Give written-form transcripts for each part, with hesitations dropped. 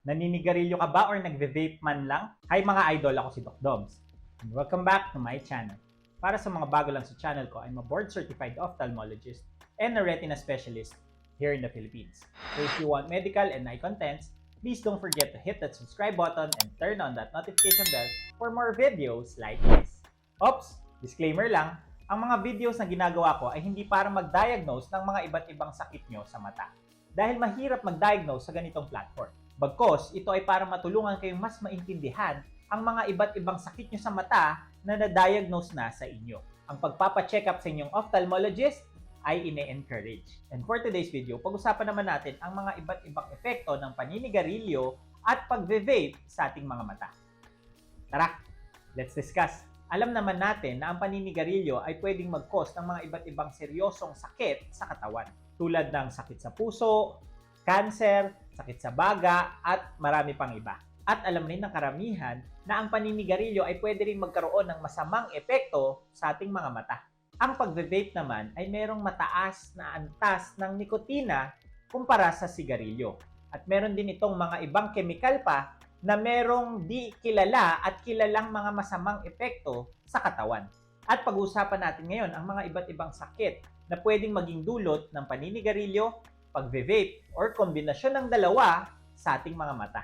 Naninigarilyo ka ba or nagve-vape man lang? Hi mga idol, ako si Doc Doms. And welcome back to my channel. Para sa mga bago lang sa channel ko, I'm a board-certified ophthalmologist and a retina specialist here in the Philippines. So if you want medical and eye contents, please don't forget to hit that subscribe button and turn on that notification bell for more videos like this. Oops! Disclaimer lang, ang mga videos na ginagawa ko ay hindi para mag-diagnose ng mga iba't ibang sakit nyo sa mata. Dahil mahirap mag-diagnose sa ganitong platform. Bagkos, ito ay para matulungan kayong mas maintindihan ang mga iba't ibang sakit nyo sa mata na na-diagnose na sa inyo. Ang pagpapa-check up sa inyong ophthalmologist ay ine-encourage. And for today's video, pag-usapan naman natin ang mga iba't ibang epekto ng paninigarilyo at pagve-vape sa ating mga mata. Tara, let's discuss. Alam naman natin na ang paninigarilyo ay pwedeng mag-cause ng mga iba't ibang seryosong sakit sa katawan. Tulad ng sakit sa puso, cancer, sakit sa baga, at marami pang iba. At alam rin ng karamihan na ang paninigarilyo ay pwede rin magkaroon ng masamang epekto sa ating mga mata. Ang pagve-vape naman ay merong mataas na antas ng nikotina kumpara sa sigarilyo. At meron din itong mga ibang chemical pa na merong di kilala at kilalang mga masamang epekto sa katawan. At pag-uusapan natin ngayon ang mga iba't ibang sakit na pwedeng maging dulot ng paninigarilyo, pagve-vape, or kombinasyon ng dalawa sa ating mga mata.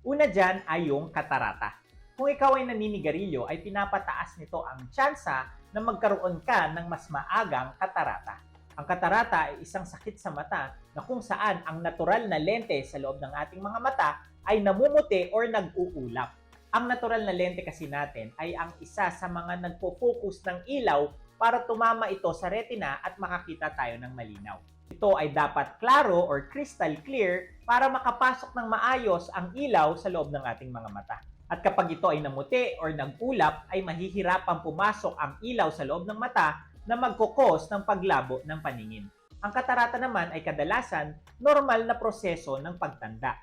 Una dyan ay yung katarata. Kung ikaw ay naninigarilyo, ay pinapataas nito ang tsansa na magkaroon ka ng mas maagang katarata. Ang katarata ay isang sakit sa mata na kung saan ang natural na lente sa loob ng ating mga mata ay namumuti or nag-uulap. Ang natural na lente kasi natin ay ang isa sa mga nagpo-focus ng ilaw para tumama ito sa retina at makakita tayo ng malinaw. Ito ay dapat klaro or crystal clear para makapasok ng maayos ang ilaw sa loob ng ating mga mata. At kapag ito ay namuti or nag-ulap, ay mahihirapang pumasok ang ilaw sa loob ng mata na magkukos ng paglabo ng paningin. Ang katarata naman ay kadalasan normal na proseso ng pagtanda.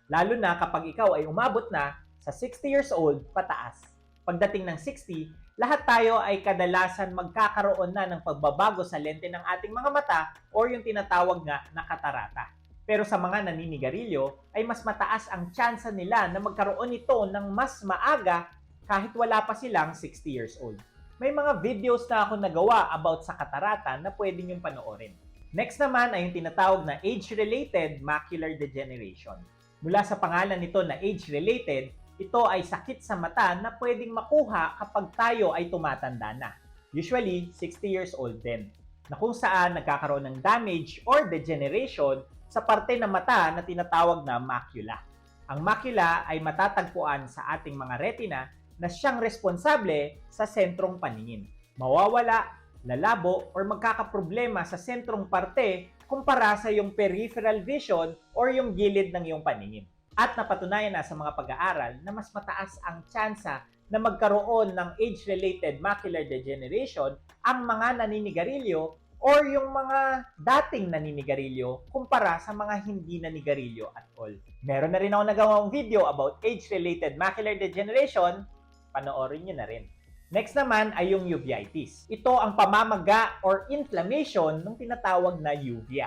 Lalo na kapag ikaw ay umabot na sa 60 years old pataas. Pagdating ng 60, lahat tayo ay kadalasan magkakaroon na ng pagbabago sa lente ng ating mga mata or yung tinatawag nga na katarata. Pero sa mga naninigarilyo ay mas mataas ang tsansa nila na magkaroon nito ng mas maaga kahit wala pa silang 60 years old. May mga videos na ako nagawa about sa katarata na pwede niyong panoorin. Next naman ay yung tinatawag na age-related macular degeneration. Mula sa pangalan nito na age-related, ito ay sakit sa mata na pwedeng makuha kapag tayo ay tumatanda na. Usually, 60 years old din. Na kung saan nagkakaroon ng damage or degeneration sa parte ng mata na tinatawag na macula. Ang macula ay matatagpuan sa ating mga retina na siyang responsable sa sentrong paningin. Mawawala, lalabo, or magkakaproblema sa sentrong parte kumpara sa yung peripheral vision or yung gilid ng iyong paningin. At napatunayan na sa mga pag-aaral na mas mataas ang tsansa na magkaroon ng age-related macular degeneration ang mga naninigarilyo or yung mga dating naninigarilyo kumpara sa mga hindi naninigarilyo at all. Meron na rin ako nagawang video about age-related macular degeneration, panoorin nyo na rin. Next naman ay yung uveitis. Ito ang pamamaga or inflammation ng tinatawag na uvea.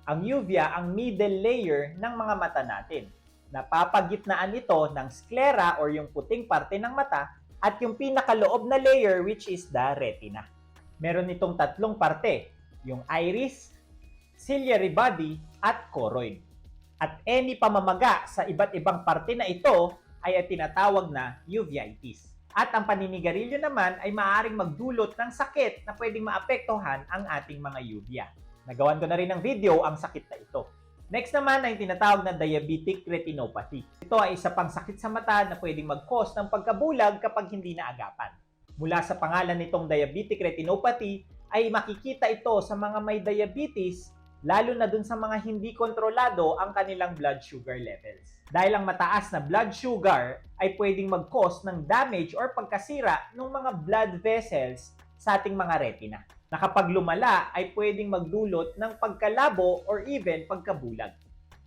Ang uvea ang middle layer ng mga mata natin. Napapagitnaan ito ng sclera or yung puting parte ng mata at yung pinakaloob na layer which is the retina. Meron itong tatlong parte, yung iris, ciliary body, at choroid. At any pamamaga sa iba't ibang parte na ito ay tinatawag na uveitis. At ang paninigarilyo naman ay maaaring magdulot ng sakit na pwedeng maapektuhan ang ating mga uvea. Nagawan ko na rin ng video ang sakit na ito. Next naman ay tinatawag na diabetic retinopathy. Ito ay isa pang sakit sa mata na pwedeng mag-cause ng pagkabulag kapag hindi naagapan. Mula sa pangalan nitong diabetic retinopathy ay makikita ito sa mga may diabetes, lalo na dun sa mga hindi kontrolado ang kanilang blood sugar levels. Dahil ang mataas na blood sugar ay pwedeng mag-cause ng damage or pagkasira ng mga blood vessels sa ating mga retina, na kapag lumala ay pwedeng magdulot ng pagkalabo or even pagkabulag.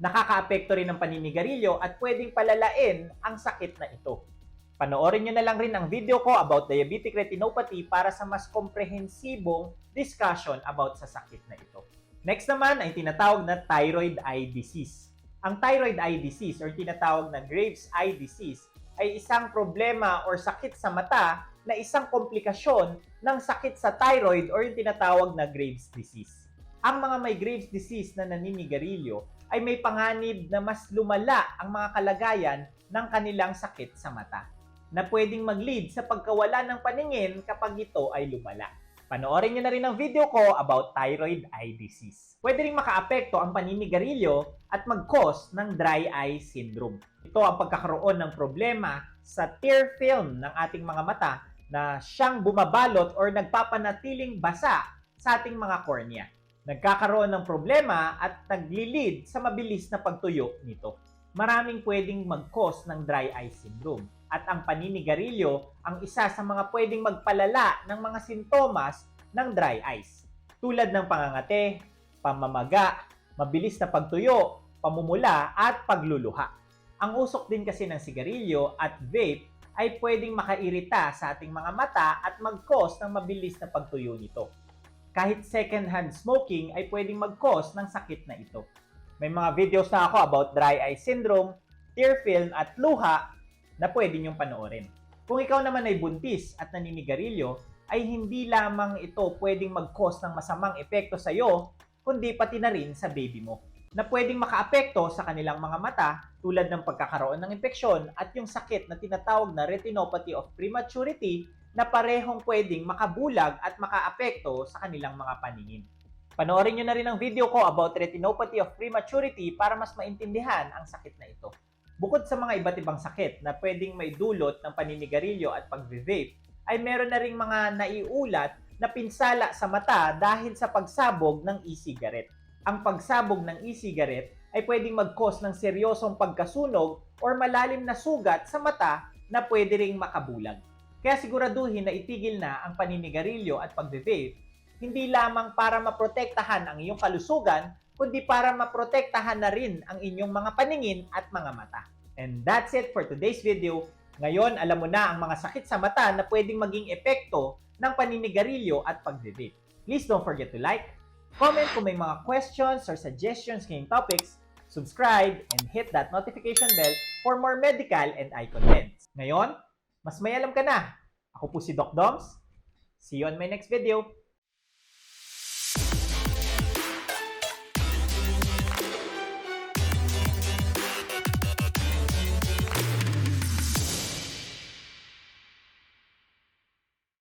Nakakaapekto rin ng paninigarilyo at pwedeng palalain ang sakit na ito. Panoorin nyo na lang rin ang video ko about diabetic retinopathy para sa mas komprehensibong discussion about sa sakit na ito. Next naman ay tinatawag na thyroid eye disease. Ang thyroid eye disease or tinatawag na Graves' eye disease ay isang problema or sakit sa mata na isang komplikasyon ng sakit sa thyroid or yung tinatawag na Graves' disease. Ang mga may Graves' disease na naninigarilyo ay may panganib na mas lumala ang mga kalagayan ng kanilang sakit sa mata na pwedeng mag-lead sa pagkawala ng paningin kapag ito ay lumala. Panoorin nyo na rin ang video ko about thyroid eye disease. Pwede rin makaapekto ang paninigarilyo at mag-cause ng dry eye syndrome. Ito ang pagkakaroon ng problema sa tear film ng ating mga mata na siyang bumabalot or nagpapanatiling basa sa ating mga cornea. Nagkakaroon ng problema at nagli-lead sa mabilis na pagtuyo nito. Maraming pwedeng mag-cause ng dry eye syndrome. At ang paninigarilyo ang isa sa mga pwedeng magpalala ng mga sintomas ng dry eyes. Tulad ng pangangate, pamamaga, mabilis na pagtuyo, pamumula at pagluluha. Ang usok din kasi ng sigarilyo at vape ay pwedeng makairita sa ating mga mata at mag-cause ng mabilis na pagtuyo nito. Kahit second-hand smoking ay pwedeng mag-cause ng sakit na ito. May mga videos na ako about dry eye syndrome, tear film at luha na pwede niyong panoorin. Kung ikaw naman ay buntis at naninigarilyo, ay hindi lamang ito pwedeng mag-cause ng masamang epekto sa iyo, kundi pati na rin sa baby mo, na pwedeng makaapekto sa kanilang mga mata tulad ng pagkakaroon ng impeksyon at yung sakit na tinatawag na retinopathy of prematurity na parehong pwedeng makabulag at makaapekto sa kanilang mga paningin. Panoorin nyo na rin ang video ko about retinopathy of prematurity para mas maintindihan ang sakit na ito. Bukod sa mga iba't ibang sakit na pwedeng may dulot ng paninigarilyo at pag-vape, ay meron na ring mga naiulat na pinsala sa mata dahil sa pagsabog ng e-cigarette. Ang pagsabog ng e-cigarette ay pwedeng mag-cause ng seryosong pagkasunog or malalim na sugat sa mata na pwede ring makabulag. Kaya siguraduhin na itigil na ang paninigarilyo at pag-vape, hindi lamang para maprotektahan ang iyong kalusugan, kundi para maprotektahan na rin ang inyong mga paningin at mga mata. And that's it for today's video. Ngayon, alam mo na ang mga sakit sa mata na pwedeng maging epekto ng paninigarilyo at pag-vape. Please don't forget to like, comment kung may mga questions or suggestions ngayong topics, subscribe, and hit that notification bell for more medical and eye contents. Ngayon, mas may alam ka na. Ako po si Doc Doms. See you on my next video.